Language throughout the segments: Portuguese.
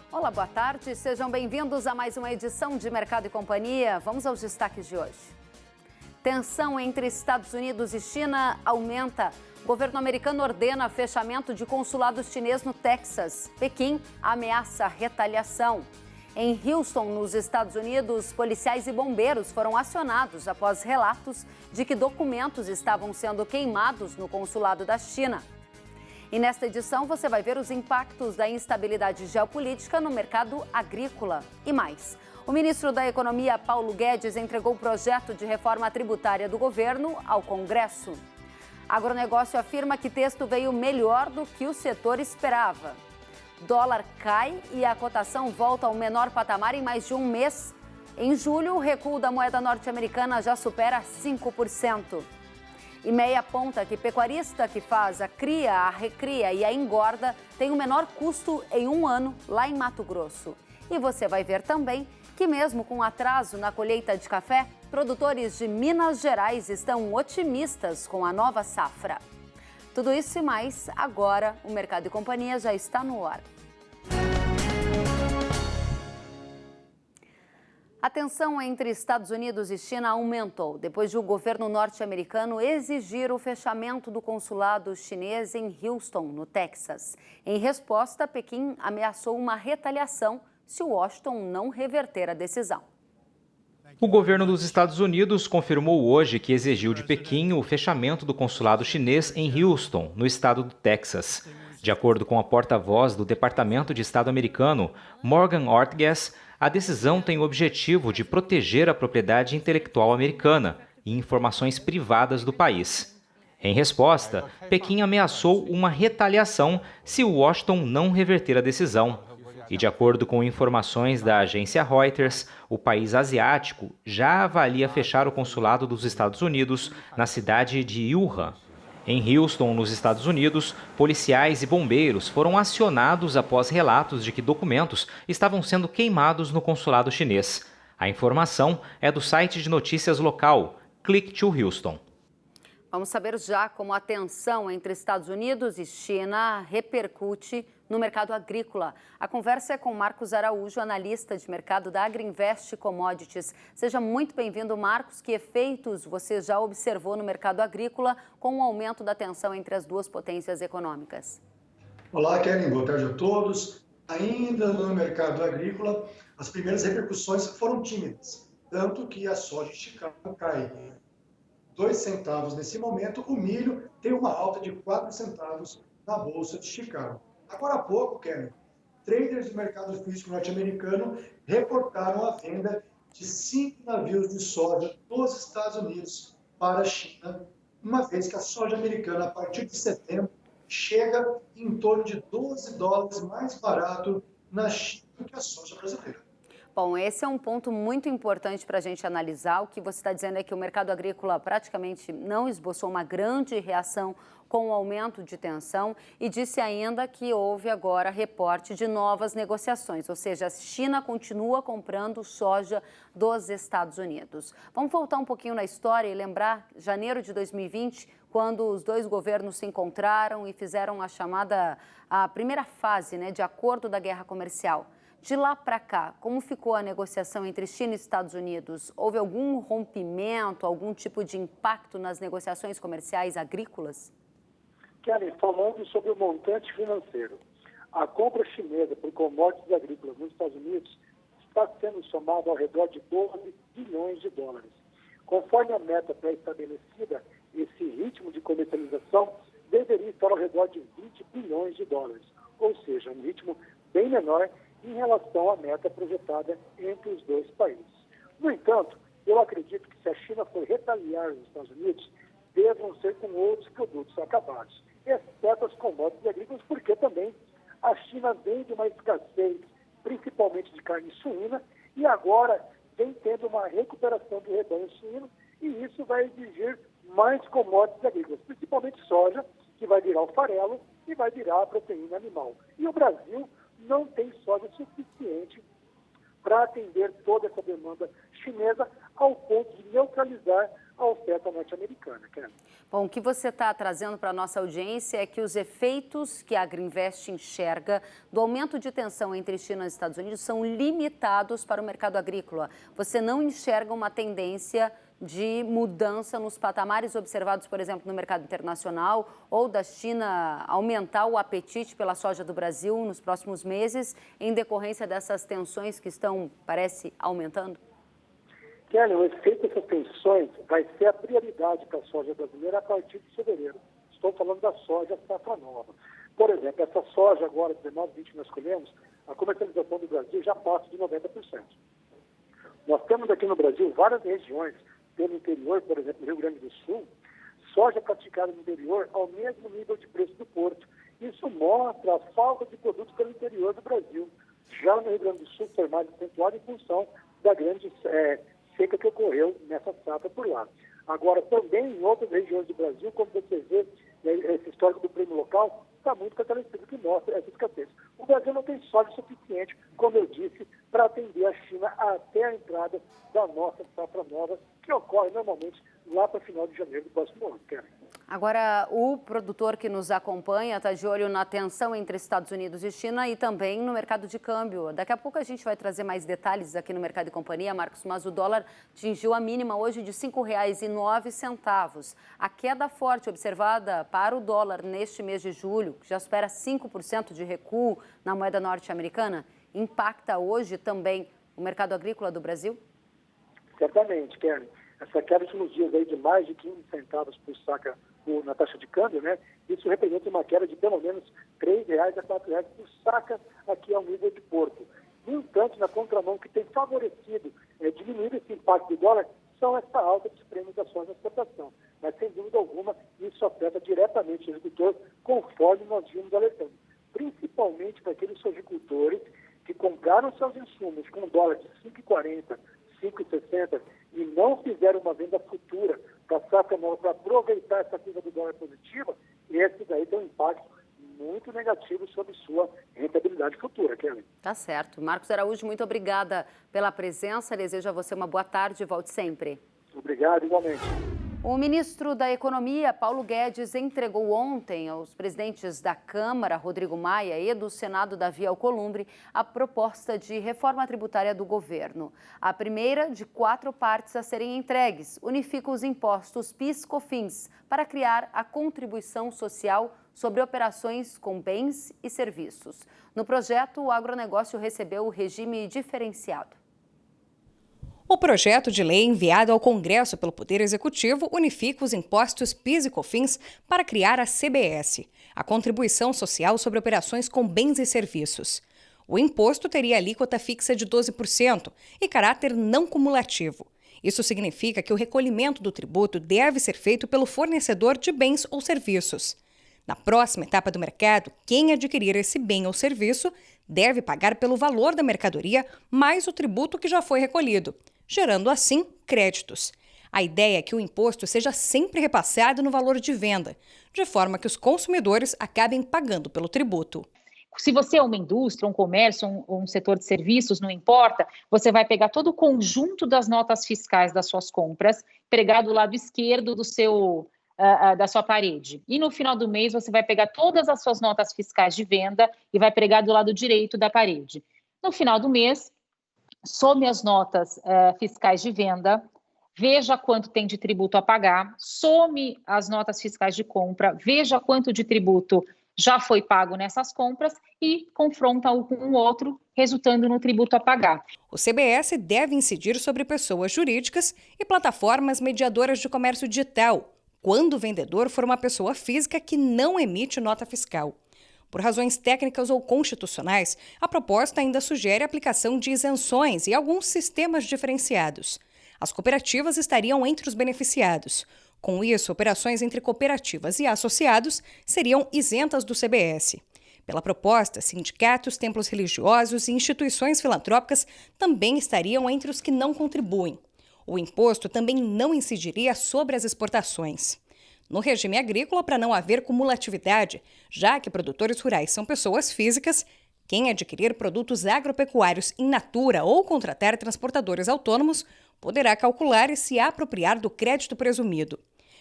Olá, boa tarde. Sejam bem-vindos a mais uma edição de Mercado e Companhia. Vamos aos destaques de hoje. Tensão entre Estados Unidos e China aumenta. O governo americano ordena fechamento de consulado chinês no Texas. Pequim ameaça retaliação. Em Houston, nos Estados Unidos, policiais e bombeiros foram acionados após relatos de que documentos estavam sendo queimados no consulado da China. E nesta edição você vai ver os impactos da instabilidade geopolítica no mercado agrícola e mais. O ministro da Economia, Paulo Guedes, entregou o projeto de reforma tributária do governo ao Congresso. Agronegócio afirma que texto veio melhor do que o setor esperava. Dólar cai e a cotação volta ao menor patamar em mais de um mês. Em julho, o recuo da moeda norte-americana já supera 5%. E Meia aponta que pecuarista que faz a cria, a recria e a engorda tem o menor custo em um ano lá em Mato Grosso. E você vai ver também que mesmo com atraso na colheita de café, produtores de Minas Gerais estão otimistas com a nova safra. Tudo isso e mais, agora o Mercado e Companhia já está no ar. A tensão entre Estados Unidos e China aumentou depois de o governo norte-americano exigir o fechamento do consulado chinês em Houston, no Texas. Em resposta, Pequim ameaçou uma retaliação se Washington não reverter a decisão. O governo dos Estados Unidos confirmou hoje que exigiu de Pequim o fechamento do consulado chinês em Houston, no estado do Texas. De acordo com a porta-voz do Departamento de Estado americano, Morgan Ortagus, a decisão tem o objetivo de proteger a propriedade intelectual americana e informações privadas do país. Em resposta, Pequim ameaçou uma retaliação se Washington não reverter a decisão. E de acordo com informações da agência Reuters, o país asiático já avalia fechar o consulado dos Estados Unidos na cidade de Wuhan. Em Houston, nos Estados Unidos, policiais e bombeiros foram acionados após relatos de que documentos estavam sendo queimados no consulado chinês. A informação é do site de notícias local, Click to Houston. Vamos saber já como a tensão entre Estados Unidos e China repercute no mercado agrícola. A conversa é com Marcos Araújo, analista de mercado da Agrinvest Commodities. Seja muito bem-vindo, Marcos. Que efeitos você já observou no mercado agrícola com o aumento da tensão entre as duas potências econômicas? Olá, Kellen. Boa tarde a todos. Ainda no mercado agrícola, as primeiras repercussões foram tímidas, tanto que a soja em Chicago cai 2 centavos nesse momento, o milho tem uma alta de 4 centavos na Bolsa de Chicago. Agora há pouco, Kellen, traders do mercado físico norte-americano reportaram a venda de 5 navios de soja dos Estados Unidos para a China, uma vez que a soja americana, a partir de setembro, chega em torno de $12 mais barato na China do que a soja brasileira. Bom, esse é um ponto muito importante para a gente analisar. O que você está dizendo é que o mercado agrícola praticamente não esboçou uma grande reação com o aumento de tensão e disse ainda que houve agora reporte de novas negociações, ou seja, a China continua comprando soja dos Estados Unidos. Vamos voltar um pouquinho na história e lembrar janeiro de 2020, quando os dois governos se encontraram e fizeram a primeira fase, de acordo da guerra comercial. De lá para cá, como ficou a negociação entre China e Estados Unidos? Houve algum rompimento, algum tipo de impacto nas negociações comerciais agrícolas? Kellen, falando sobre o montante financeiro, a compra chinesa por commodities agrícolas nos Estados Unidos está sendo somada ao redor de 12 bilhões de dólares. Conforme a meta pré-estabelecida, esse ritmo de comercialização deveria estar ao redor de 20 bilhões de dólares, ou seja, um ritmo bem menor em relação à meta projetada entre os dois países. No entanto, eu acredito que se a China for retaliar os Estados Unidos, devam ser com outros produtos acabados, exceto as commodities agrícolas, porque também a China vem de uma escassez, principalmente de carne suína, e agora vem tendo uma recuperação do rebanho suíno, e isso vai exigir mais commodities agrícolas, principalmente soja, que vai virar o farelo e vai virar a proteína animal. E o Brasil não tem soja suficiente para atender toda essa demanda chinesa ao ponto de neutralizar a oferta norte-americana. Bom, o que você está trazendo para a nossa audiência é que os efeitos que a Agrinvest enxerga do aumento de tensão entre China e Estados Unidos são limitados para o mercado agrícola. Você não enxerga uma tendência de mudança nos patamares observados, por exemplo, no mercado internacional, ou da China aumentar o apetite pela soja do Brasil nos próximos meses, em decorrência dessas tensões que estão, parece, aumentando? Kelly, o efeito dessas tensões vai ser a prioridade para a soja brasileira a partir de fevereiro. Estou falando da soja safra nova. Por exemplo, essa soja agora, 19,20 que nós colhemos, a comercialização do Brasil já passa de 90%. Nós temos aqui no Brasil várias regiões, pelo interior, por exemplo, no Rio Grande do Sul, soja praticada no interior ao mesmo nível de preço do porto. Isso mostra a falta de produtos pelo interior do Brasil. Já no Rio Grande do Sul foi mais acentuado em função da grande seca que ocorreu nessa safra por lá. Agora, também em outras regiões do Brasil, como você vê, esse histórico do prêmio local está muito fortalecido, que mostra essa escassez. O Brasil não tem soja suficiente, como eu disse, para atender a China até a entrada da nossa safra nova, que ocorre normalmente lá para o final de janeiro do próximo ano. Agora, o produtor que nos acompanha está de olho na tensão entre Estados Unidos e China e também no mercado de câmbio. Daqui a pouco a gente vai trazer mais detalhes aqui no Mercado e Companhia, Marcos, mas o dólar atingiu a mínima hoje de R$ 5,09. A queda forte observada para o dólar neste mês de julho, que já supera 5% de recuo na moeda norte-americana, impacta hoje também o mercado agrícola do Brasil? Certamente, Kelly. Essa queda nos dias aí de mais de 15 centavos por saca na taxa de câmbio, isso representa uma queda de pelo menos R$ 3 a R$ 4 por saca aqui ao nível de porto. No entanto, na contramão, que tem favorecido diminuir esse impacto do dólar são essa alta dos prêmios da soja na exportação. Mas, sem dúvida alguma, isso afeta diretamente o agricultor, conforme nós vimos alertando. Principalmente para aqueles sojicultores que compraram seus insumos com dólar de 5,40, 5,60 e não fizeram uma venda futura para a safra nova para aproveitar essa curva do dólar positiva, e esse daí tem um impacto muito negativo sobre sua rentabilidade futura, Kelly. Tá certo. Marcos Araújo, muito obrigada pela presença. Desejo a você uma boa tarde e volte sempre. Obrigado, igualmente. O ministro da Economia, Paulo Guedes, entregou ontem aos presidentes da Câmara, Rodrigo Maia, e do Senado, Davi Alcolumbre, a proposta de reforma tributária do governo. A primeira de 4 partes a serem entregues unifica os impostos PIS/COFINS para criar a contribuição social sobre operações com bens e serviços. No projeto, o agronegócio recebeu o regime diferenciado. O projeto de lei enviado ao Congresso pelo Poder Executivo unifica os impostos PIS e COFINS para criar a CBS, a Contribuição Social sobre Operações com Bens e Serviços. O imposto teria alíquota fixa de 12% e caráter não cumulativo. Isso significa que o recolhimento do tributo deve ser feito pelo fornecedor de bens ou serviços. Na próxima etapa do mercado, quem adquirir esse bem ou serviço deve pagar pelo valor da mercadoria mais o tributo que já foi recolhido, gerando assim créditos. A ideia é que o imposto seja sempre repassado no valor de venda, de forma que os consumidores acabem pagando pelo tributo. Se você é uma indústria, um comércio, um setor de serviços, não importa, você vai pegar todo o conjunto das notas fiscais das suas compras, pregar do lado esquerdo da sua parede. E no final do mês você vai pegar todas as suas notas fiscais de venda e vai pregar do lado direito da parede. No final do mês, some as notas fiscais de venda, veja quanto tem de tributo a pagar, some as notas fiscais de compra, veja quanto de tributo já foi pago nessas compras e confronta um com o outro, resultando no tributo a pagar. O CBS deve incidir sobre pessoas jurídicas e plataformas mediadoras de comércio digital, quando o vendedor for uma pessoa física que não emite nota fiscal. Por razões técnicas ou constitucionais, a proposta ainda sugere a aplicação de isenções e alguns sistemas diferenciados. As cooperativas estariam entre os beneficiados. Com isso, operações entre cooperativas e associados seriam isentas do CBS. Pela proposta, sindicatos, templos religiosos e instituições filantrópicas também estariam entre os que não contribuem. O imposto também não incidiria sobre as exportações. No regime agrícola, para não haver cumulatividade, já que produtores rurais são pessoas físicas, Quem adquirir produtos agropecuários in natura ou contratar transportadores autônomos poderá calcular e se apropriar do crédito presumido.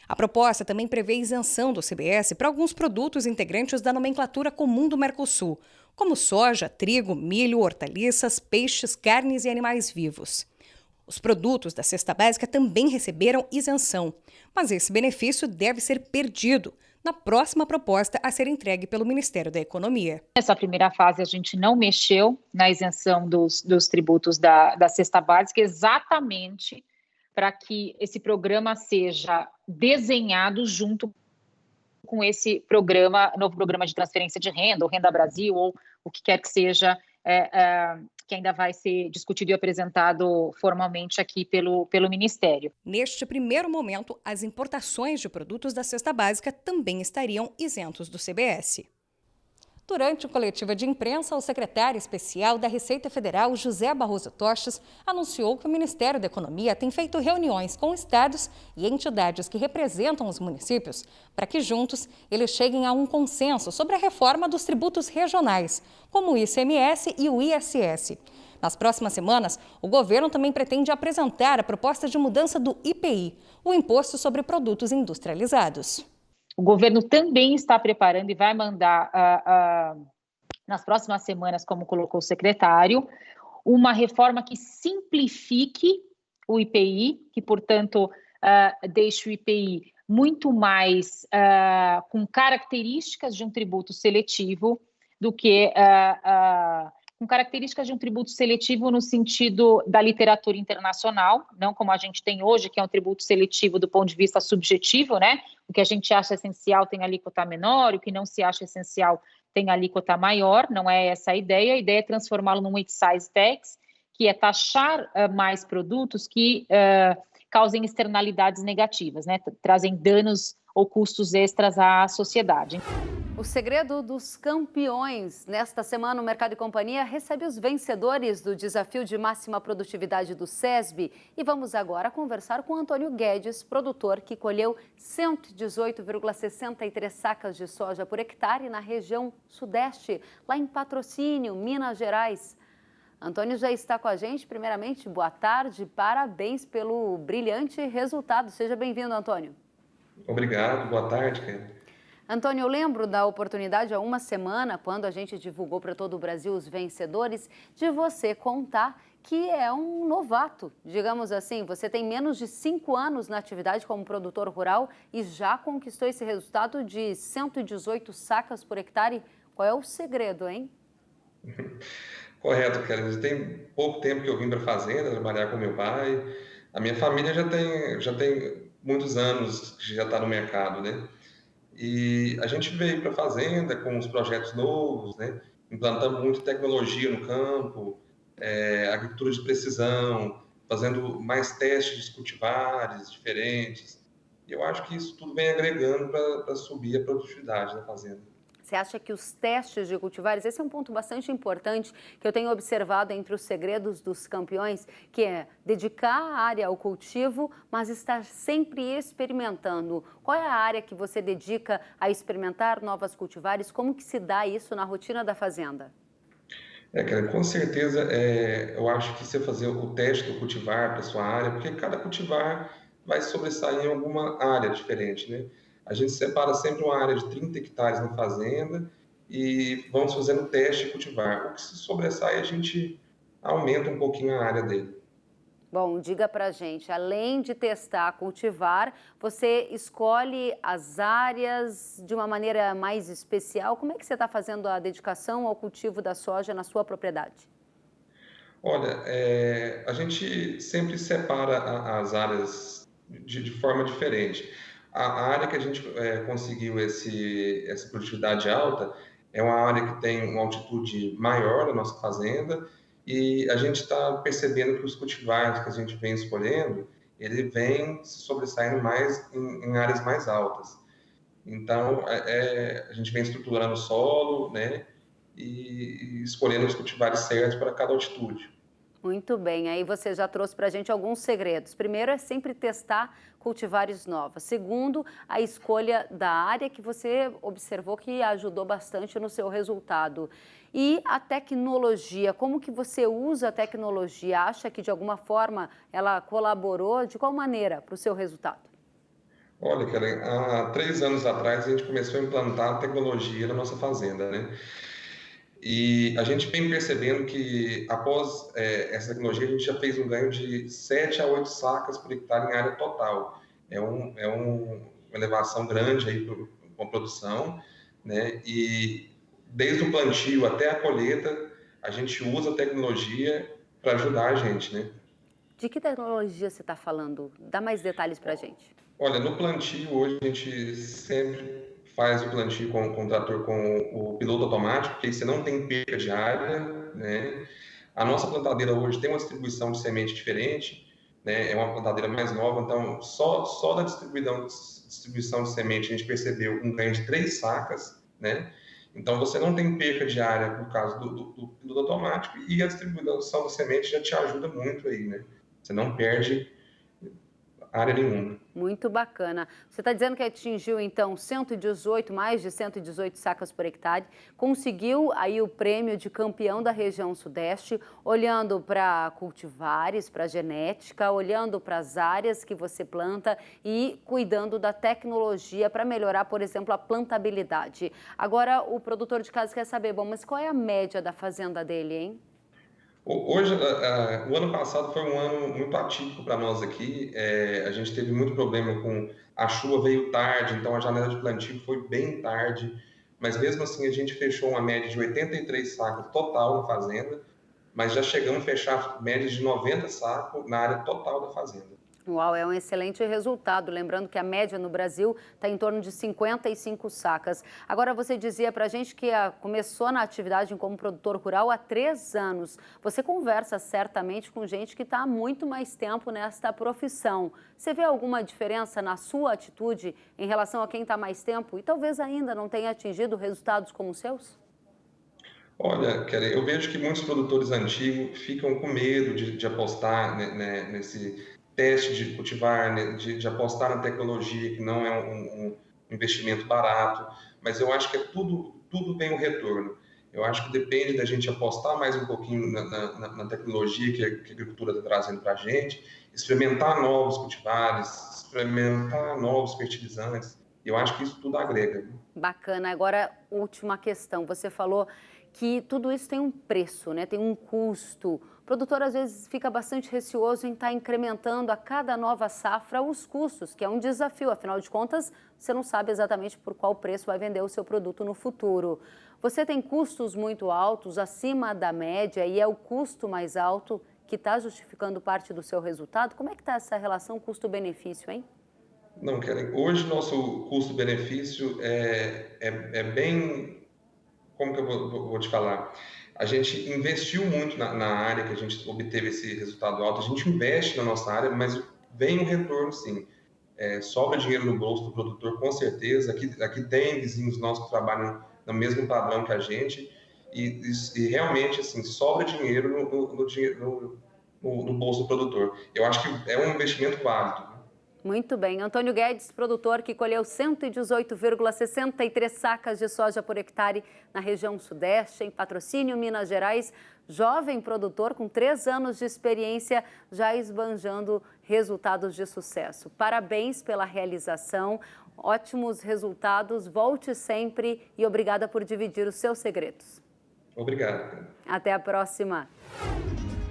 A proposta também prevê isenção do CBS para alguns produtos integrantes da nomenclatura comum do Mercosul, como soja, trigo, milho, hortaliças, peixes, carnes e animais vivos. Os produtos da cesta básica também receberam isenção, mas esse benefício deve ser perdido na próxima proposta a ser entregue pelo Ministério da Economia. Nessa primeira fase, a gente não mexeu na isenção dos tributos da cesta básica, exatamente para que esse programa seja desenhado junto com esse novo programa de transferência de renda, ou Renda Brasil, ou o que quer que seja, que ainda vai ser discutido e apresentado formalmente aqui pelo Ministério. Neste primeiro momento, as importações de produtos da cesta básica também estariam isentos do CBS. Durante o coletiva de imprensa, o secretário especial da Receita Federal, José Barroso Toches, anunciou que o Ministério da Economia tem feito reuniões com estados e entidades que representam os municípios para que juntos eles cheguem a um consenso sobre a reforma dos tributos regionais, como o ICMS e o ISS. Nas próximas semanas, o governo também pretende apresentar a proposta de mudança do IPI, o Imposto sobre Produtos Industrializados. O governo também está preparando e vai mandar, nas próximas semanas, como colocou o secretário, uma reforma que simplifique o IPI, que, portanto, deixe o IPI muito mais com características de um tributo seletivo do que com características de um tributo seletivo no sentido da literatura internacional, não como a gente tem hoje, que é um tributo seletivo do ponto de vista subjetivo, né? O que a gente acha essencial tem alíquota menor, o que não se acha essencial tem alíquota maior, não é essa a ideia é transformá-lo num excise tax, que é taxar mais produtos que causem externalidades negativas, né? Trazem danos ou custos extras à sociedade. O segredo dos campeões. Nesta semana, o Mercado e Companhia recebe os vencedores do Desafio de Máxima Produtividade do SESB. E vamos agora conversar com Antônio Guedes, produtor que colheu 118,63 sacas de soja por hectare na região sudeste, lá em Patrocínio, Minas Gerais. Antônio já está com a gente. Primeiramente, boa tarde, parabéns pelo brilhante resultado. Seja bem-vindo, Antônio. Obrigado, boa tarde, cara. Antônio, eu lembro da oportunidade há uma semana, quando a gente divulgou para todo o Brasil os vencedores, de você contar que é um novato, digamos assim. Você tem menos de 5 anos na atividade como produtor rural e já conquistou esse resultado de 118 sacas por hectare. Qual é o segredo, hein? Correto, cara. Tem pouco tempo que eu vim para a fazenda trabalhar com meu pai. A minha família já tem muitos anos que já está no mercado, né? E a gente veio para a fazenda com os projetos novos, né? Implantando muita tecnologia no campo, agricultura de precisão, fazendo mais testes de cultivares diferentes. E eu acho que isso tudo vem agregando para subir a produtividade da fazenda. Você acha que os testes de cultivares, esse é um ponto bastante importante que eu tenho observado entre os segredos dos campeões, que é dedicar a área ao cultivo, mas estar sempre experimentando. Qual é a área que você dedica a experimentar novas cultivares? Como que se dá isso na rotina da fazenda? Cara, com certeza, eu acho que você fazer o teste do cultivar para sua área, porque cada cultivar vai sobressair em alguma área diferente, né? A gente separa sempre uma área de 30 hectares na fazenda e vamos fazendo teste de cultivar. O que se sobressai, a gente aumenta um pouquinho a área dele. Bom, diga pra gente, além de testar, cultivar, você escolhe as áreas de uma maneira mais especial? Como é que você está fazendo a dedicação ao cultivo da soja na sua propriedade? Olha, a gente sempre separa as áreas de forma diferente. A área que a gente conseguiu essa produtividade alta é uma área que tem uma altitude maior da nossa fazenda e a gente está percebendo que os cultivares que a gente vem escolhendo, ele vem se sobressaindo mais em áreas mais altas. Então, a gente vem estruturando o solo, né, e escolhendo os cultivares certos para cada altitude. Muito bem, aí você já trouxe para a gente alguns segredos. Primeiro é sempre testar cultivares novas. Segundo, a escolha da área que você observou que ajudou bastante no seu resultado. E a tecnologia, como que você usa a tecnologia? Acha que de alguma forma ela colaborou? De qual maneira para o seu resultado? Olha, Kellen, há 3 anos atrás a gente começou a implantar a tecnologia na nossa fazenda, né? E a gente vem percebendo que após essa tecnologia a gente já fez um ganho de 7 a 8 sacas por hectare em área total. Uma elevação grande aí com a produção, né? E desde o plantio até a colheita a gente usa a tecnologia para ajudar a gente, né? De que tecnologia você está falando? Dá mais detalhes para a gente. Olha, no plantio hoje a gente sempre faz o plantio com o trator com o piloto automático, porque aí você não tem perca de área, né? A nossa plantadeira hoje tem uma distribuição de semente diferente, né? É uma plantadeira mais nova, então só da distribuição de semente a gente percebeu um ganho de 3 sacas, né? Então você não tem perca de área por causa do piloto automático e a distribuição de semente já te ajuda muito aí, né? Você não perde área nenhuma. Muito bacana. Você está dizendo que atingiu, então, mais de 118 sacas por hectare, conseguiu aí o prêmio de campeão da região Sudeste, olhando para cultivares, para genética, olhando para as áreas que você planta e cuidando da tecnologia para melhorar, por exemplo, a plantabilidade. Agora, o produtor de casa quer saber, bom, mas qual é a média da fazenda dele, hein? Hoje, o ano passado foi um ano muito atípico para nós aqui. A gente teve muito problema com a chuva veio tarde, então a janela de plantio foi bem tarde. Mas mesmo assim a gente fechou uma média de 83 sacos total na fazenda, mas já chegamos a fechar média de 90 sacos na área total da fazenda. Uau, é um excelente resultado. Lembrando que a média no Brasil está em torno de 55 sacas. Agora, você dizia para a gente que começou na atividade como produtor rural há 3 anos. Você conversa certamente com gente que está há muito mais tempo nesta profissão. Você vê alguma diferença na sua atitude em relação a quem está mais tempo e talvez ainda não tenha atingido resultados como os seus? Olha, Kelly, eu vejo que muitos produtores antigos ficam com medo de apostar nesse teste de cultivar, né, de apostar na tecnologia, que não é um investimento barato, mas eu acho que tudo tem um retorno. Eu acho que depende da gente apostar mais um pouquinho na tecnologia que a agricultura está trazendo para a gente, experimentar novos cultivares, experimentar novos fertilizantes. Eu acho que isso tudo agrega. Bacana. Agora, última questão. Você falou que tudo isso tem um preço, né? Tem um custo. O produtor, às vezes, fica bastante receoso em estar incrementando a cada nova safra os custos, que é um desafio. Afinal de contas, você não sabe exatamente por qual preço vai vender o seu produto no futuro. Você tem custos muito altos, acima da média, e é o custo mais alto que está justificando parte do seu resultado? Como é que está essa relação custo-benefício, hein? Não, Kellen, hoje nosso custo-benefício é bem... Como que eu vou te falar? A gente investiu muito na área que a gente obteve esse resultado alto. A gente investe na nossa área, mas vem um retorno, sim. Sobra dinheiro no bolso do produtor, com certeza. Aqui tem vizinhos nossos que trabalham no mesmo padrão que a gente. E realmente, assim, sobra dinheiro no bolso do produtor. Eu acho que é um investimento válido. Muito bem. Antônio Guedes, produtor que colheu 118,63 sacas de soja por hectare na região Sudeste, em Patrocínio, Minas Gerais. Jovem produtor com 3 anos de experiência, já esbanjando resultados de sucesso. Parabéns pela realização, ótimos resultados. Volte sempre e obrigada por dividir os seus segredos. Obrigado. Até a próxima.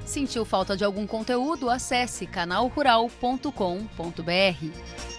Sentiu falta de algum conteúdo? Acesse canalrural.com.br.